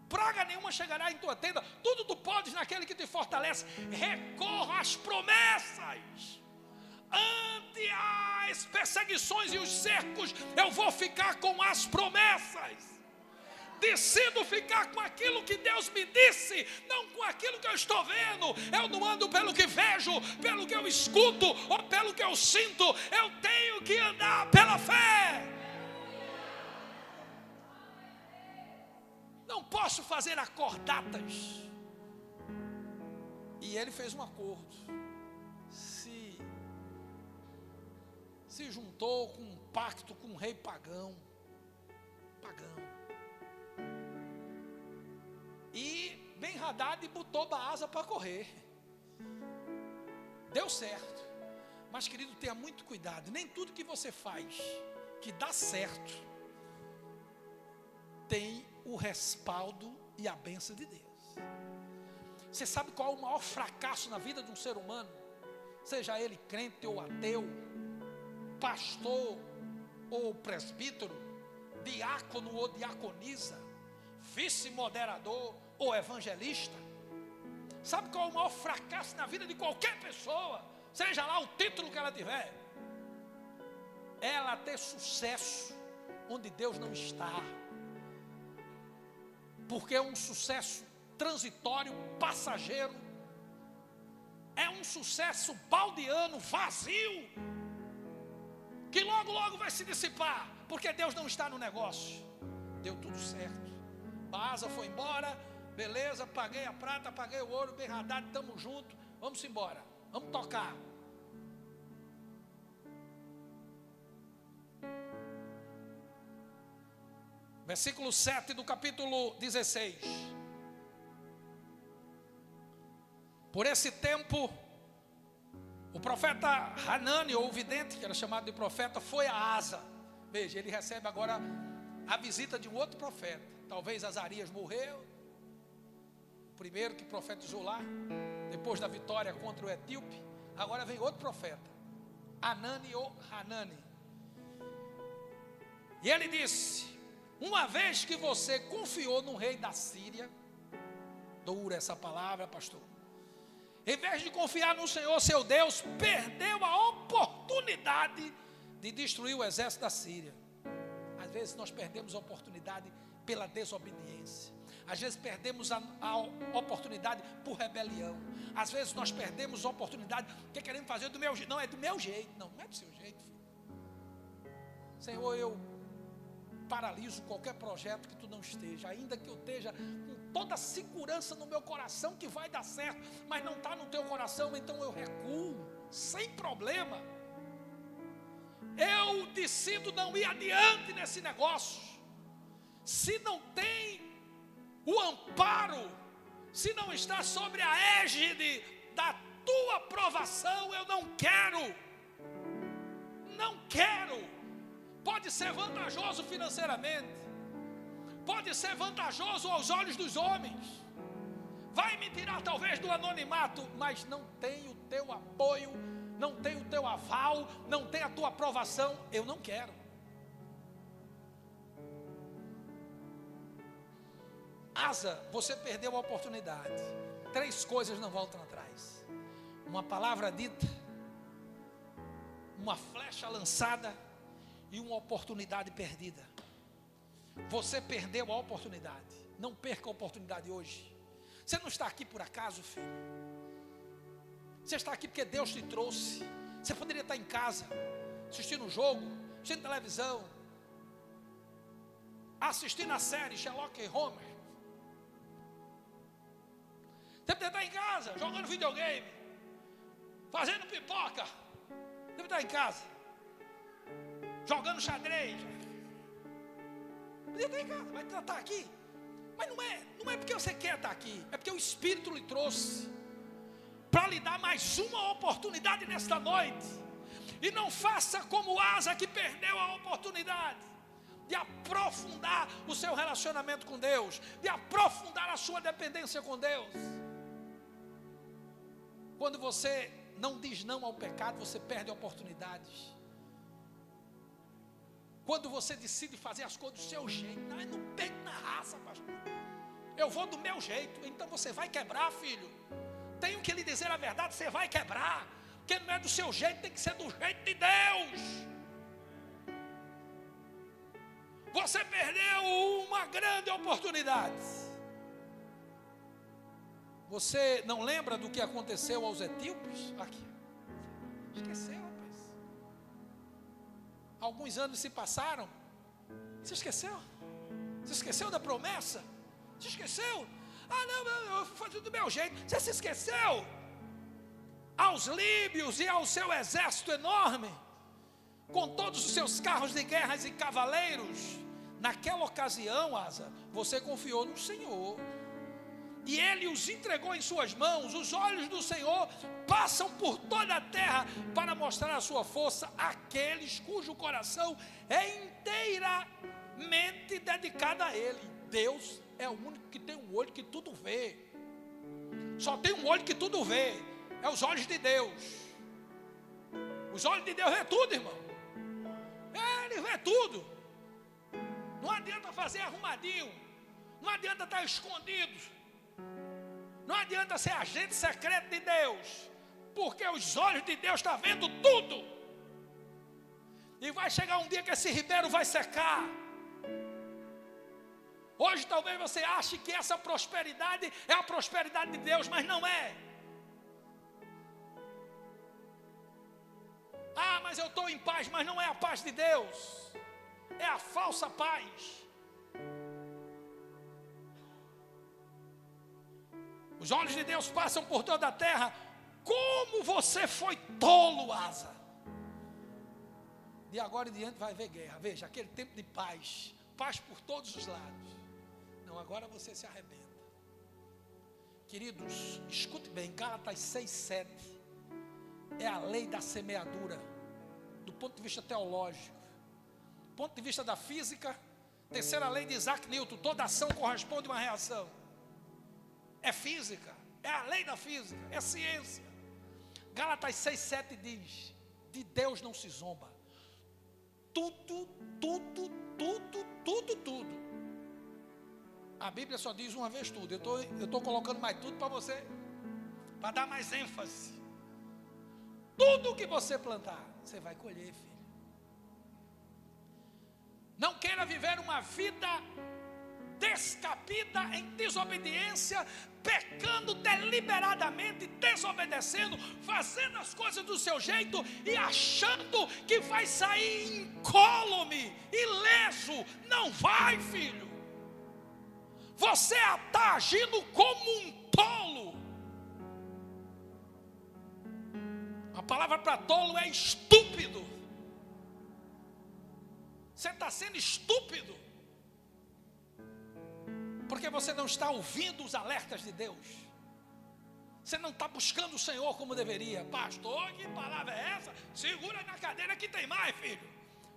Praga nenhuma chegará em tua tenda. Tudo tu podes naquele que te fortalece. Recorra às promessas. Ante as perseguições e os cercos, eu vou ficar com as promessas. Decido ficar com aquilo que Deus me disse, não com aquilo que eu estou vendo. Eu não ando pelo que vejo, pelo que eu escuto ou pelo que eu sinto. Eu tenho que andar pela fé. Não posso fazer acordatas. E ele fez um acordo. Se juntou com um pacto com um rei pagão. E Ben-Hadad botou Baasa para correr. Deu certo. Mas, querido, tenha muito cuidado. Nem tudo que você faz que dá certo tem o respaldo e a bênção de Deus. Você sabe qual é o maior fracasso na vida de um ser humano? Seja ele crente ou ateu, pastor ou presbítero, diácono ou diaconisa, vice-moderador ou evangelista. Sabe qual é o maior fracasso na vida de qualquer pessoa, seja lá o título que ela tiver? Ela ter sucesso onde Deus não está. Porque é um sucesso transitório, passageiro. É um sucesso baldiano, vazio, que logo, logo vai se dissipar, porque Deus não está no negócio. Deu tudo certo. A Asa foi embora, beleza, paguei a prata, paguei o ouro, bem radado, estamos juntos, vamos embora, vamos tocar. Versículo 7 do capítulo 16. Por esse tempo, o profeta Hanani, ou o vidente, que era chamado de profeta, foi a Asa. Veja, ele recebe agora a visita de um outro profeta. Talvez Azarias morreu, o primeiro que profetizou lá, depois da vitória contra o etíope. Agora vem outro profeta, Hanani ou Hanani. E ele disse: uma vez que você confiou no rei da Síria, dura essa palavra, pastor, em vez de confiar no Senhor seu Deus, perdeu a oportunidade de destruir o exército da Síria. Às vezes nós perdemos a oportunidade pela desobediência. Às vezes perdemos a oportunidade por rebelião. Às vezes nós perdemos a oportunidade porque queremos fazer do meu jeito. Não, é do meu jeito. Não, não é do seu jeito, filho. Senhor, eu paraliso qualquer projeto que tu não esteja, ainda que eu esteja com toda a segurança no meu coração que vai dar certo, mas não está no teu coração, então eu recuo, sem problema. Eu decido não ir adiante nesse negócio. Se não tem o amparo, se não está sobre a égide da tua aprovação, eu não quero. Não quero. Pode ser vantajoso financeiramente, pode ser vantajoso aos olhos dos homens, vai me tirar talvez do anonimato, mas não tem o teu apoio, não tem o teu aval, não tem a tua aprovação, eu não quero. Asa, você perdeu a oportunidade. 3 coisas não voltam atrás: uma palavra dita, uma flecha lançada e uma oportunidade perdida. Você perdeu a oportunidade. Não perca a oportunidade hoje. Você não está aqui por acaso, filho. Você está aqui porque Deus te trouxe. Você poderia estar em casa, assistindo um jogo, assistindo televisão, assistindo a série Sherlock Holmes. Você poderia estar em casa, jogando videogame, fazendo pipoca. Você poderia estar em casa, jogando xadrez. Podia estar em casa, mas está aqui. Mas não é porque você quer estar aqui, é porque o Espírito lhe trouxe para lhe dar mais uma oportunidade nesta noite. E não faça como Asa, que perdeu a oportunidade de aprofundar o seu relacionamento com Deus, de aprofundar a sua dependência com Deus. Quando você não diz não ao pecado, você perde oportunidades. Quando você decide fazer as coisas do seu jeito, não é no peito, na raça, pastor. Eu vou do meu jeito, então você vai quebrar, filho. Tenho que lhe dizer a verdade, você vai quebrar. Porque não é do seu jeito, tem que ser do jeito de Deus. Você perdeu uma grande oportunidade. Você não lembra do que aconteceu aos etíopes? Aqui. Esqueceu, rapaz. Alguns anos se passaram. Você esqueceu? Você esqueceu da promessa? Você esqueceu? Ah, não, eu vou fazer do meu jeito. Você se esqueceu? Aos líbios e ao seu exército enorme, com todos os seus carros de guerras e cavaleiros. Naquela ocasião, Asa, você confiou no Senhor. e ele os entregou em suas mãos. Os olhos do Senhor passam por toda a terra para mostrar a sua força àqueles cujo coração é inteiramente dedicado a ele. Deus é o único que tem um olho que tudo vê. Só tem um olho que tudo vê, é os olhos de Deus. Os olhos de Deus vê tudo, irmão. Ele vê tudo. Não adianta fazer arrumadinho, não adianta estar escondido, não adianta ser agente secreto de Deus, porque os olhos de Deus estão vendo tudo. E vai chegar um dia que esse ribeiro vai secar. Hoje talvez você ache que essa prosperidade é a prosperidade de Deus, mas não é. Ah, mas eu estou em paz, mas não é a paz de Deus, é a falsa paz. Os olhos de Deus passam por toda a terra. Como você foi tolo, Asa. De agora em diante vai haver guerra. Veja, aquele tempo de paz, paz por todos os lados. Não, agora você se arrebenta. Queridos, escute bem, Gálatas 6:7 é a lei da semeadura, do ponto de vista teológico. Do ponto de vista da física, terceira lei de Isaac Newton: toda ação corresponde a uma reação. É física, é a lei da física, é ciência. Gálatas 6:7 diz: de Deus não se zomba. Tudo. A Bíblia só diz uma vez tudo. Eu estou colocando mais tudo para você, para dar mais ênfase. Tudo que você plantar, você vai colher, filho. Não queira viver uma vida descabida em desobediência, pecando deliberadamente, desobedecendo, fazendo as coisas do seu jeito e achando que vai sair incólume, ileso. Não vai, filho. Você está agindo como um tolo. A palavra para tolo é estúpido. Você está sendo estúpido, porque você não está ouvindo os alertas de Deus. Você não está buscando o Senhor como deveria. Pastor, que palavra é essa? Segura na cadeira que tem mais, filho.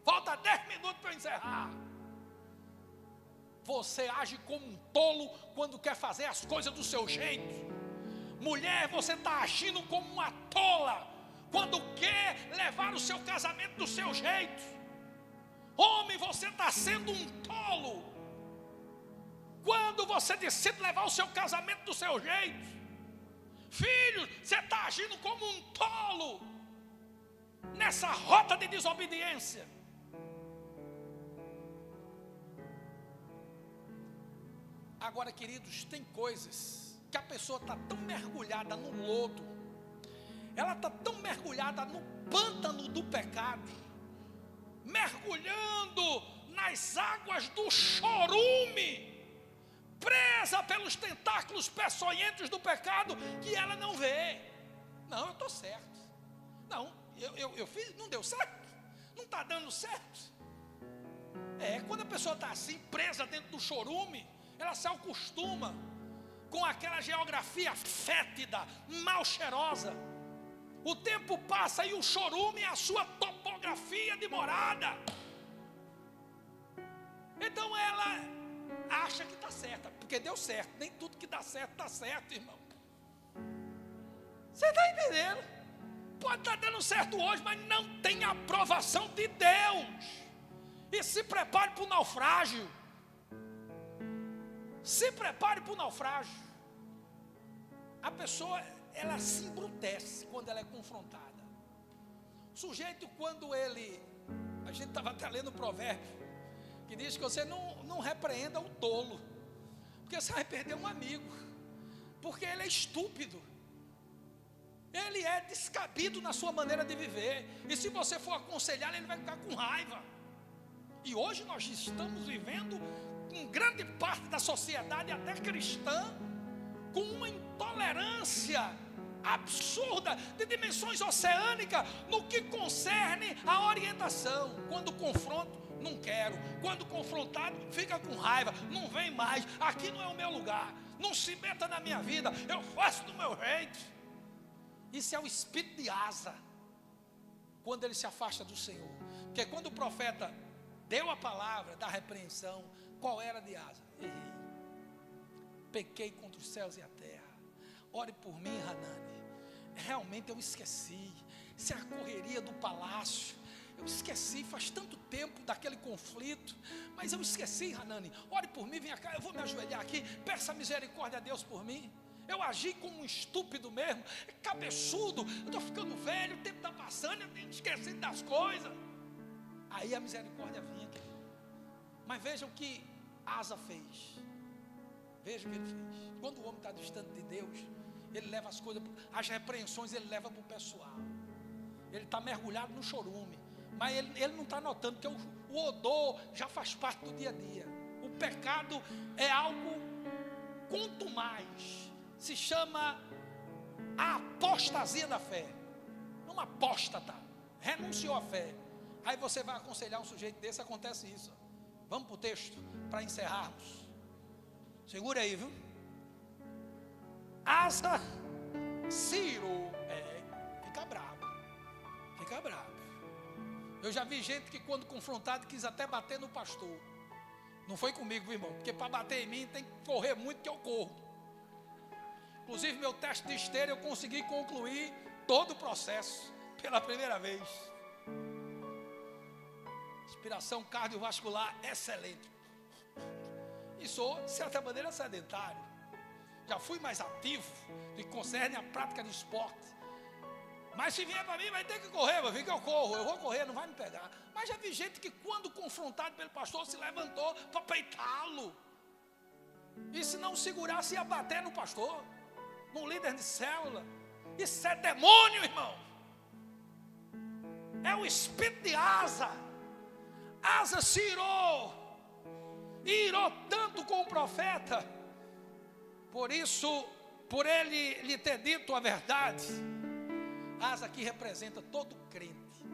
Falta 10 minutos para encerrar. Você age como um tolo quando quer fazer as coisas do seu jeito. Mulher, você está agindo como uma tola quando quer levar o seu casamento do seu jeito. Homem, você está sendo um tolo quando você decide levar o seu casamento do seu jeito. Filho, você está agindo como um tolo nessa rota de desobediência. Agora, queridos, tem coisas que a pessoa está tão mergulhada no lodo, ela está tão mergulhada no pântano do pecado, mergulhando nas águas do chorume, presa pelos tentáculos peçonhentos do pecado, que ela não vê. Não, eu estou certo. Não, eu fiz, não deu certo. Não está dando certo. Quando a pessoa está assim, presa dentro do chorume, ela se acostuma com aquela geografia fétida, mal cheirosa. O tempo passa e o chorume é a sua topografia de morada. Então ela acha que está certa, porque deu certo. Nem tudo que dá certo, está certo, irmão. Você está entendendo? Pode estar dando certo hoje, mas não tem aprovação de Deus. E se prepare para o naufrágio. Se prepare para o naufrágio. A pessoa, ela se embrutece quando ela é confrontada. O sujeito, quando ele... A gente estava até lendo o provérbio, que diz que você não repreenda o tolo, porque você vai perder um amigo, porque ele é estúpido, ele é descabido na sua maneira de viver, e se você for aconselhar, ele vai ficar com raiva. E hoje nós estamos vivendo, em grande parte da sociedade, até cristã, com uma intolerância absurda, de dimensões oceânicas, no que concerne a orientação. Quando confronto, não quero. Quando confrontado, fica com raiva, não vem mais, aqui não é o meu lugar. não se meta na minha vida, eu faço do meu jeito. Isso é o espírito de Asa, quando ele se afasta do Senhor. Porque quando o profeta deu a palavra da repreensão, qual era de Asa? Errei, pequei contra os céus e a terra, ore por mim, Hanani. Realmente eu esqueci, isso é a correria do palácio, eu esqueci, faz tanto tempo daquele conflito, mas eu esqueci, Hanani, ore por mim, venha cá, eu vou me ajoelhar aqui, peça misericórdia a Deus por mim. Eu agi como um estúpido mesmo, cabeçudo, eu estou ficando velho, o tempo está passando, eu tenho esquecido das coisas. Aí a misericórdia vinha, querido. Mas veja o que Asa fez, veja o que ele fez. Quando o homem está distante de Deus, ele leva as coisas, as repreensões ele leva para o pessoal. Ele está mergulhado no chorume, mas ele não está notando, porque o odor já faz parte do dia a dia. O pecado é algo quanto mais, se chama a apostasia da fé. Não apóstata, renunciou à fé. Aí você vai aconselhar um sujeito desse, acontece isso. Vamos para o texto, para encerrarmos. Segura aí, viu? Asa Ciro, fica bravo. Eu já vi gente que quando confrontado quis até bater no pastor. Não foi comigo, irmão, porque para bater em mim tem que correr muito, que eu corro. Inclusive meu teste de esteira eu consegui concluir todo o processo pela primeira vez. Inspiração cardiovascular excelente. E sou, de certa maneira, sedentário. Já fui mais ativo no que concerne a prática de esporte. Mas se vier para mim, vai ter que correr, meu filho, que eu corro. Eu vou correr, não vai me pegar. Mas já vi gente que quando confrontado pelo pastor, se levantou para peitá-lo. E se não segurasse, ia bater no pastor, no líder de célula. Isso é demônio, irmão. É o espírito de Asa. Asa se irou. Irou tanto com o profeta. Por isso, por ele lhe ter dito a verdade, Asa aqui representa todo crente,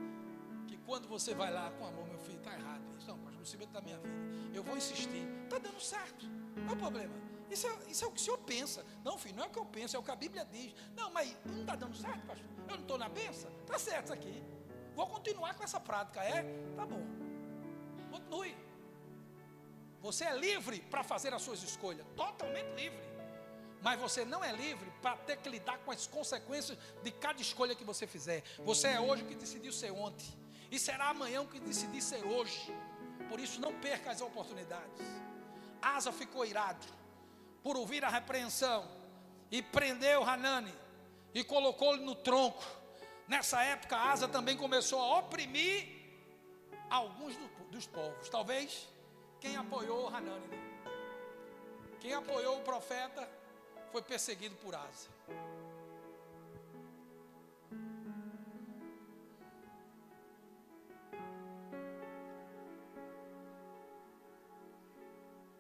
que quando você vai lá com amor, meu filho, está errado isso, não, pastor, o cimento da minha vida, eu vou insistir, está dando certo, não é problema, isso é o que o senhor pensa, não filho, não é o que eu penso, é o que a Bíblia diz, não, mas não está dando certo, pastor, eu não estou na bênção, está certo isso aqui, vou continuar com essa prática, tá bom, continue, você é livre para fazer as suas escolhas, totalmente livre. Mas você não é livre para ter que lidar com as consequências de cada escolha que você fizer. Você é hoje o que decidiu ser ontem, e será amanhã o que decidir ser hoje. Por isso não perca as oportunidades. Asa ficou irado por ouvir a repreensão e prendeu Hanani e colocou-lhe no tronco. Nessa época Asa também começou a oprimir alguns dos povos. Talvez quem apoiou Hanani, né? Quem apoiou o profeta foi perseguido por Asa.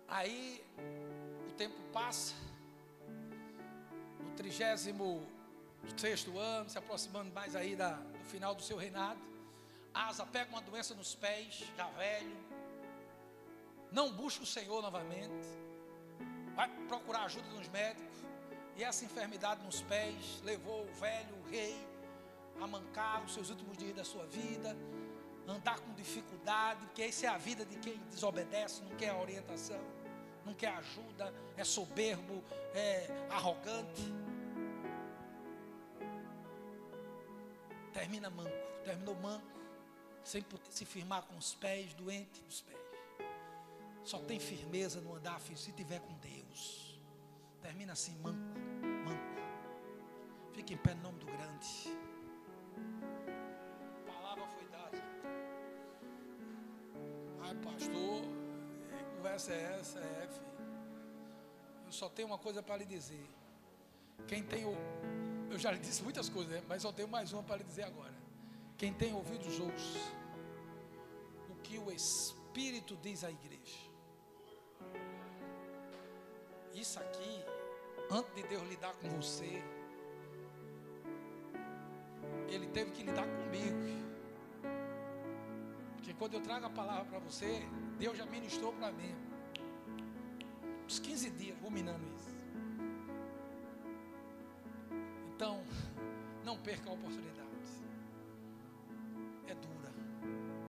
Aí o tempo passa, no 36º ano, se aproximando mais aí do final do seu reinado, Asa pega uma doença nos pés, já velho, não busca o Senhor novamente, vai procurar ajuda dos médicos, e essa enfermidade nos pés levou o velho, o rei, a mancar os seus últimos dias da sua vida, andar com dificuldade, porque essa é a vida de quem desobedece, não quer orientação, não quer ajuda, é soberbo, é arrogante. Terminou manco, sem poder se firmar com os pés, doente dos pés. Só tem firmeza no andar, filho, se tiver com Deus. Termina assim, manco. Fique em pé no nome do grande. A palavra foi dada. Ai, pastor, que conversa é essa? Filho. Eu só tenho uma coisa para lhe dizer. Eu já lhe disse muitas coisas, né? Mas só tenho mais uma para lhe dizer agora. Quem tem ouvidos, ouça o que o Espírito diz à igreja. Isso aqui, antes de Deus lidar com você, Ele teve que lidar comigo. Porque quando eu trago a palavra para você, Deus já ministrou para mim. Uns 15 dias ruminando isso. Então, não perca a oportunidade.